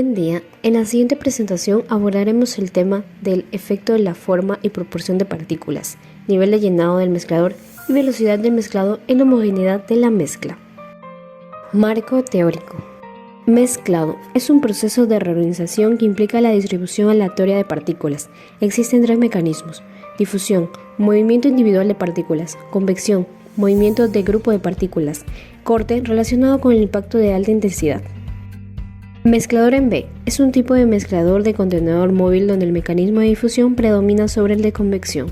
Buen día, en la siguiente presentación abordaremos el tema del efecto de la forma y proporción de partículas, nivel de llenado del mezclador y velocidad del mezclado en la homogeneidad de la mezcla. Marco teórico. Mezclado es un proceso de reorganización que implica la distribución aleatoria de partículas. Existen tres mecanismos: difusión, movimiento individual de partículas; convección, movimiento de grupo de partículas; corte, relacionado con el impacto de alta intensidad. Mezclador en V es un tipo de mezclador de contenedor móvil donde el mecanismo de difusión predomina sobre el de convección.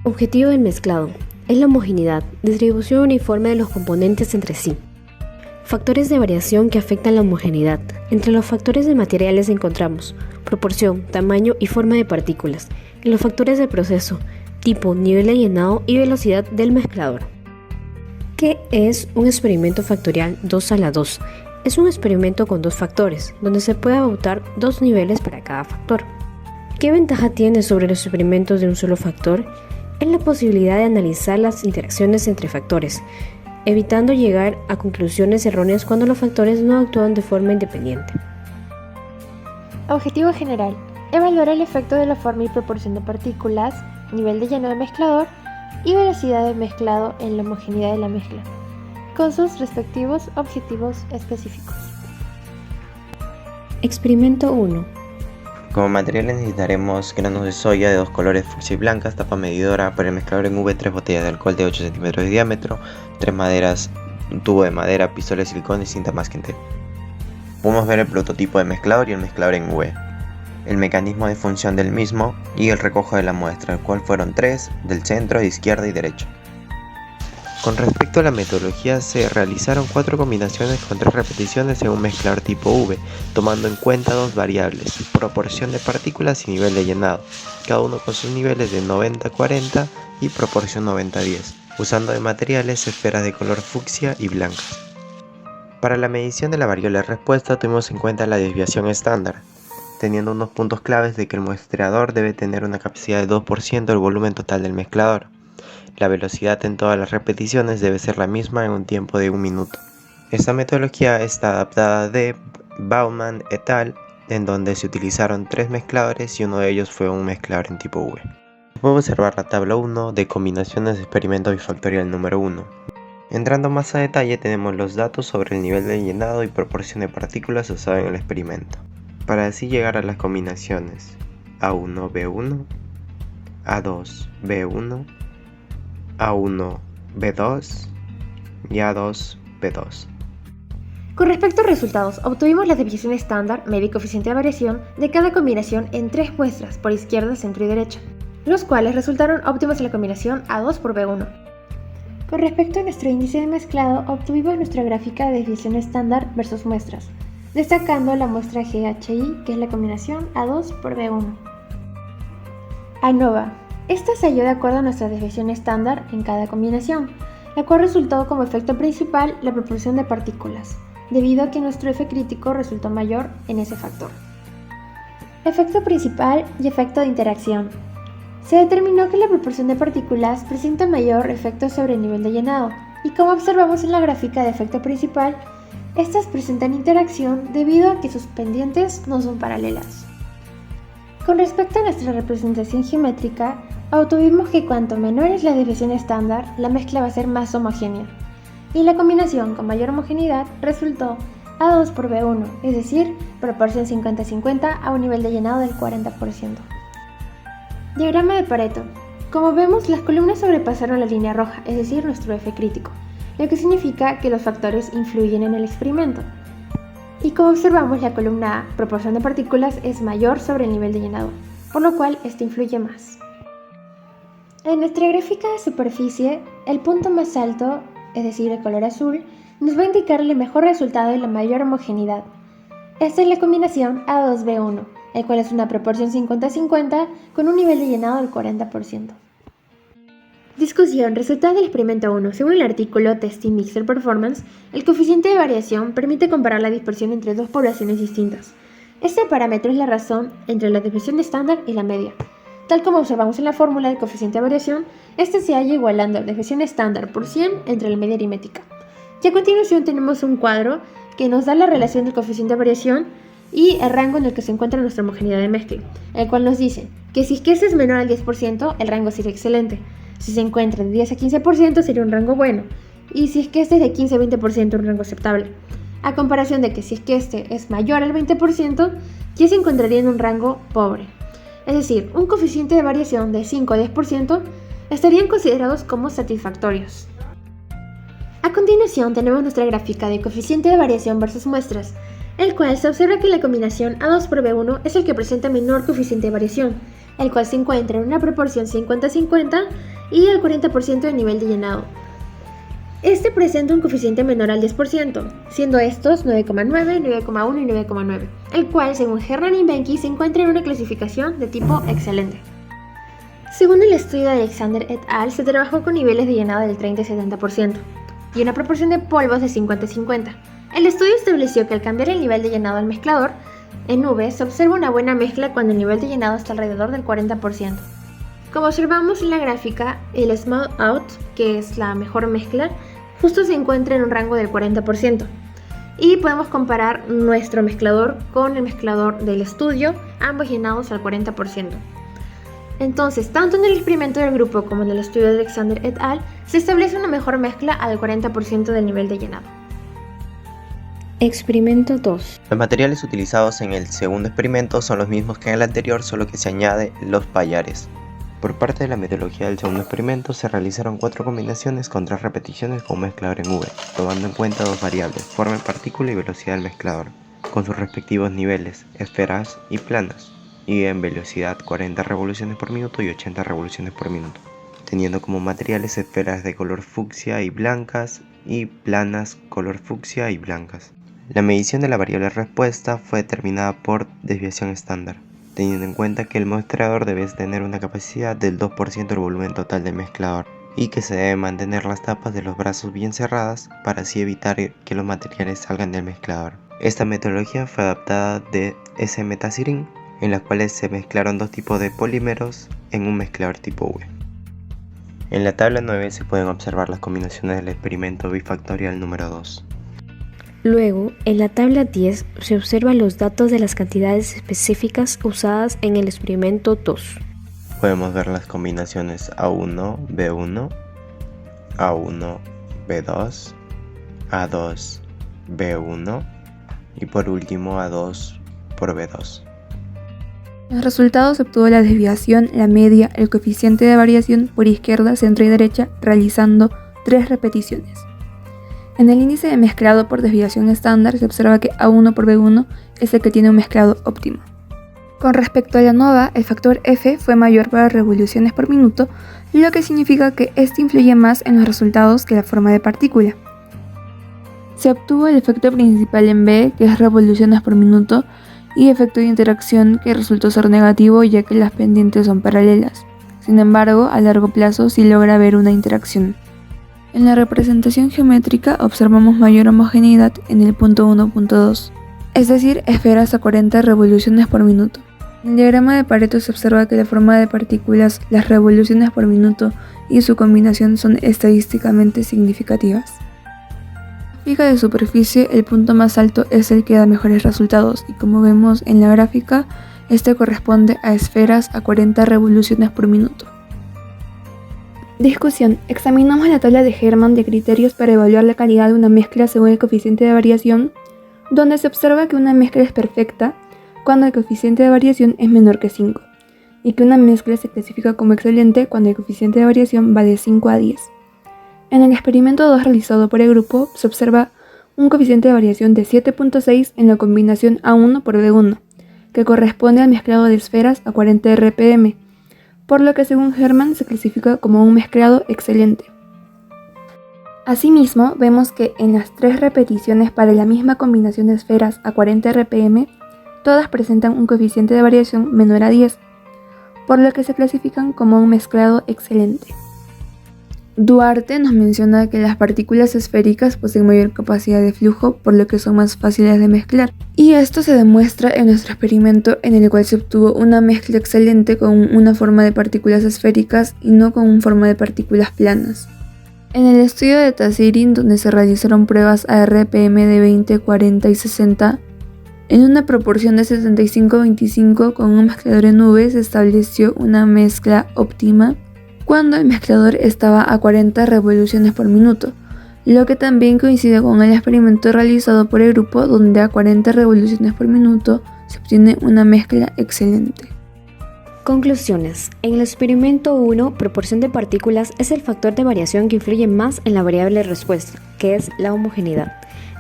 Objetivo del mezclado es la homogeneidad, distribución uniforme de los componentes entre sí. Factores de variación que afectan la homogeneidad. Entre los factores de materiales encontramos proporción, tamaño y forma de partículas. En los factores de proceso, tipo, nivel de llenado y velocidad del mezclador. ¿Qué es un experimento factorial 2 a la 2? Es un experimento con dos factores, donde se puede adoptar dos niveles para cada factor. ¿Qué ventaja tiene sobre los experimentos de un solo factor? Es la posibilidad de analizar las interacciones entre factores, evitando llegar a conclusiones erróneas cuando los factores no actúan de forma independiente. Objetivo general: evaluar el efecto de la forma y proporción de partículas, nivel de llenado del mezclador y velocidad del mezclado en la homogeneidad de la mezcla, con sus respectivos objetivos específicos. Experimento 1. Como materiales necesitaremos granos de soya de dos colores fucsia y blancas, tapa medidora, para el mezclador en V, 3 botellas de alcohol de 8 cm de diámetro, 3 maderas, un tubo de madera, pistola de silicón y cinta masking-tape. Podemos ver el prototipo de mezclador y el mezclador en V, el mecanismo de función del mismo y el recojo de la muestra, el cual fueron 3, del centro, de izquierda y derecha. Con respecto a la metodología, se realizaron 4 combinaciones con 3 repeticiones en un mezclador tipo V, tomando en cuenta dos variables: proporción de partículas y nivel de llenado, cada uno con sus niveles de 90-40 y proporción 90-10, usando de materiales esferas de color fucsia y blancas. Para la medición de la variable de respuesta tuvimos en cuenta la desviación estándar, teniendo unos puntos claves de que el muestreador debe tener una capacidad de 2% del volumen total del mezclador. La velocidad en todas las repeticiones debe ser la misma en un tiempo de 1 minuto. Esta metodología está adaptada de Baumann et al., en donde se utilizaron 3 mezcladores y uno de ellos fue un mezclador en tipo V. Podemos observar la tabla 1 de combinaciones de experimento bifactorial número 1. Entrando más a detalle, tenemos los datos sobre el nivel de llenado y proporción de partículas usado en el experimento, para así llegar a las combinaciones A1-B1, A2-B1, A1-B2 y A2-B2. Con respecto a resultados, obtuvimos la desviación estándar, media y coeficiente de variación de cada combinación en 3 muestras por izquierda, centro y derecha, los cuales resultaron óptimos en la combinación A2 por B1. Con respecto a nuestro índice de mezclado, obtuvimos nuestra gráfica de desviación estándar versus muestras, destacando la muestra GHI, que es la combinación A2 por B1. ANOVA. Esta se halló de acuerdo a nuestra desviación estándar en cada combinación, la cual resultó como efecto principal la proporción de partículas, debido a que nuestro F crítico resultó mayor en ese factor. Efecto principal y efecto de interacción. Se determinó que la proporción de partículas presenta mayor efecto sobre el nivel de llenado, y como observamos en la gráfica de efecto principal, estas presentan interacción debido a que sus pendientes no son paralelas. Con respecto a nuestra representación geométrica, obtuvimos que cuanto menor es la desviación estándar, la mezcla va a ser más homogénea, y la combinación con mayor homogeneidad resultó A2 por B1, es decir, proporción 50-50 a un nivel de llenado del 40%. Diagrama de Pareto. Como vemos, las columnas sobrepasaron la línea roja, es decir, nuestro F crítico, lo que significa que los factores influyen en el experimento. Y como observamos, la columna A, proporción de partículas, es mayor sobre el nivel de llenado, por lo cual este influye más. En nuestra gráfica de superficie, el punto más alto, es decir, el color azul, nos va a indicar el mejor resultado y la mayor homogeneidad. Esta es la combinación A2-B1, el cual es una proporción 50-50 con un nivel de llenado del 40%. Discusión. Resultado del experimento 1. Según el artículo Testing Mixture Performance, el coeficiente de variación permite comparar la dispersión entre dos poblaciones distintas. Este parámetro es la razón entre la desviación estándar y la media. Tal como observamos en la fórmula del coeficiente de variación, este se halla igualando la desviación estándar por 100 entre la media aritmética. Y a continuación tenemos un cuadro que nos da la relación del coeficiente de variación y el rango en el que se encuentra nuestra homogeneidad de mezcla, el cual nos dice que si es que este es menor al 10%, el rango sería excelente. Si se encuentra de 10 a 15% sería un rango bueno, y si es que este es de 15 a 20% un rango aceptable. A comparación de que si es que este es mayor al 20%, ya se encontraría en un rango pobre. Es decir, un coeficiente de variación de 5 a 10% estarían considerados como satisfactorios. A continuación tenemos nuestra gráfica de coeficiente de variación versus muestras, el cual se observa que la combinación A2 por B1 es el que presenta menor coeficiente de variación, el cual se encuentra en una proporción 50-50 y al 40% de nivel de llenado. Este presenta un coeficiente menor al 10%, siendo estos 9,9, 9,1 y 9,9, el cual, según Herman y Benke, se encuentra en una clasificación de tipo excelente. Según el estudio de Alexander et al., se trabajó con niveles de llenado del 30 y 70% y una proporción de polvos de 50-50. El estudio estableció que al cambiar el nivel de llenado del mezclador, en V se observa una buena mezcla cuando el nivel de llenado está alrededor del 40%. Como observamos en la gráfica, el Small Out, que es la mejor mezcla, justo se encuentra en un rango del 40%. Y podemos comparar nuestro mezclador con el mezclador del estudio, ambos llenados al 40%. Entonces, tanto en el experimento del grupo como en el estudio de Alexander et al., se establece una mejor mezcla al 40% del nivel de llenado. Experimento 2. Los materiales utilizados en el segundo experimento son los mismos que en el anterior, solo que se añade los payares. Por parte de la metodología del segundo experimento se realizaron 4 combinaciones con 3 repeticiones con un mezclador en V, tomando en cuenta 2 variables, forma de partícula y velocidad del mezclador, con sus respectivos niveles, esferas y planas, y en velocidad 40 revoluciones por minuto y 80 revoluciones por minuto, teniendo como materiales esferas de color fucsia y blancas y planas color fucsia y blancas. La medición de la variable respuesta fue determinada por desviación estándar, teniendo en cuenta que el mostrador debe tener una capacidad del 2% del volumen total del mezclador y que se deben mantener las tapas de los brazos bien cerradas para así evitar que los materiales salgan del mezclador. Esta metodología fue adaptada de S-metacirin, en las cuales se mezclaron 2 tipos de polímeros en un mezclador tipo V. En la tabla 9 se pueden observar las combinaciones del experimento bifactorial número 2. Luego, en la tabla 10 se observan los datos de las cantidades específicas usadas en el experimento 2. Podemos ver las combinaciones A1, B1, A1, B2, A2, B1 y por último A2 por B2. En los resultados se obtuvo la desviación, la media, el coeficiente de variación por izquierda, centro y derecha, realizando 3 repeticiones. En el índice de mezclado por desviación estándar se observa que A1 por B1 es el que tiene un mezclado óptimo. Con respecto a la ANOVA, el factor F fue mayor para revoluciones por minuto, lo que significa que este influye más en los resultados que la forma de partícula. Se obtuvo el efecto principal en B, que es revoluciones por minuto, y efecto de interacción, que resultó ser negativo ya que las pendientes son paralelas. Sin embargo, a largo plazo sí logra haber una interacción. En la representación geométrica observamos mayor homogeneidad en el punto 1.2, es decir, esferas a 40 revoluciones por minuto. En el diagrama de Pareto se observa que la forma de partículas, las revoluciones por minuto y su combinación son estadísticamente significativas. En la gráfica de superficie, el punto más alto es el que da mejores resultados y como vemos en la gráfica, este corresponde a esferas a 40 revoluciones por minuto. Discusión. Examinamos la tabla de Herman de criterios para evaluar la calidad de una mezcla según el coeficiente de variación, donde se observa que una mezcla es perfecta cuando el coeficiente de variación es menor que 5, y que una mezcla se clasifica como excelente cuando el coeficiente de variación va de 5 a 10. En el experimento 2 realizado por el grupo, se observa un coeficiente de variación de 7.6 en la combinación A1 por B1, que corresponde al mezclado de esferas a 40 rpm, por lo que según Herman se clasifica como un mezclado excelente. Asimismo, vemos que en las 3 repeticiones para la misma combinación de esferas a 40 rpm, todas presentan un coeficiente de variación menor a 10, por lo que se clasifican como un mezclado excelente. Duarte nos menciona que las partículas esféricas poseen mayor capacidad de flujo, por lo que son más fáciles de mezclar. Y esto se demuestra en nuestro experimento en el cual se obtuvo una mezcla excelente con una forma de partículas esféricas y no con una forma de partículas planas. En el estudio de Tazirin, donde se realizaron pruebas a RPM de 20, 40 y 60, En una proporción de 75-25 con un mezclador en V se estableció una mezcla óptima cuando el mezclador estaba a 40 revoluciones por minuto, lo que también coincide con el experimento realizado por el grupo donde a 40 revoluciones por minuto se obtiene una mezcla excelente. Conclusiones. En el experimento 1, proporción de partículas es el factor de variación que influye más en la variable respuesta, que es la homogeneidad.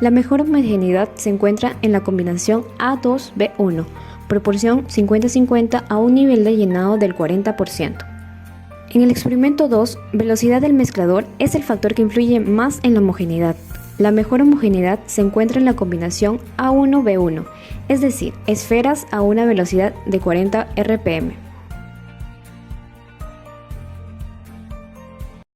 La mejor homogeneidad se encuentra en la combinación A2B1, proporción 50-50 a un nivel de llenado del 40%. En el experimento 2, velocidad del mezclador es el factor que influye más en la homogeneidad. La mejor homogeneidad se encuentra en la combinación A1B1, es decir, esferas a una velocidad de 40 RPM.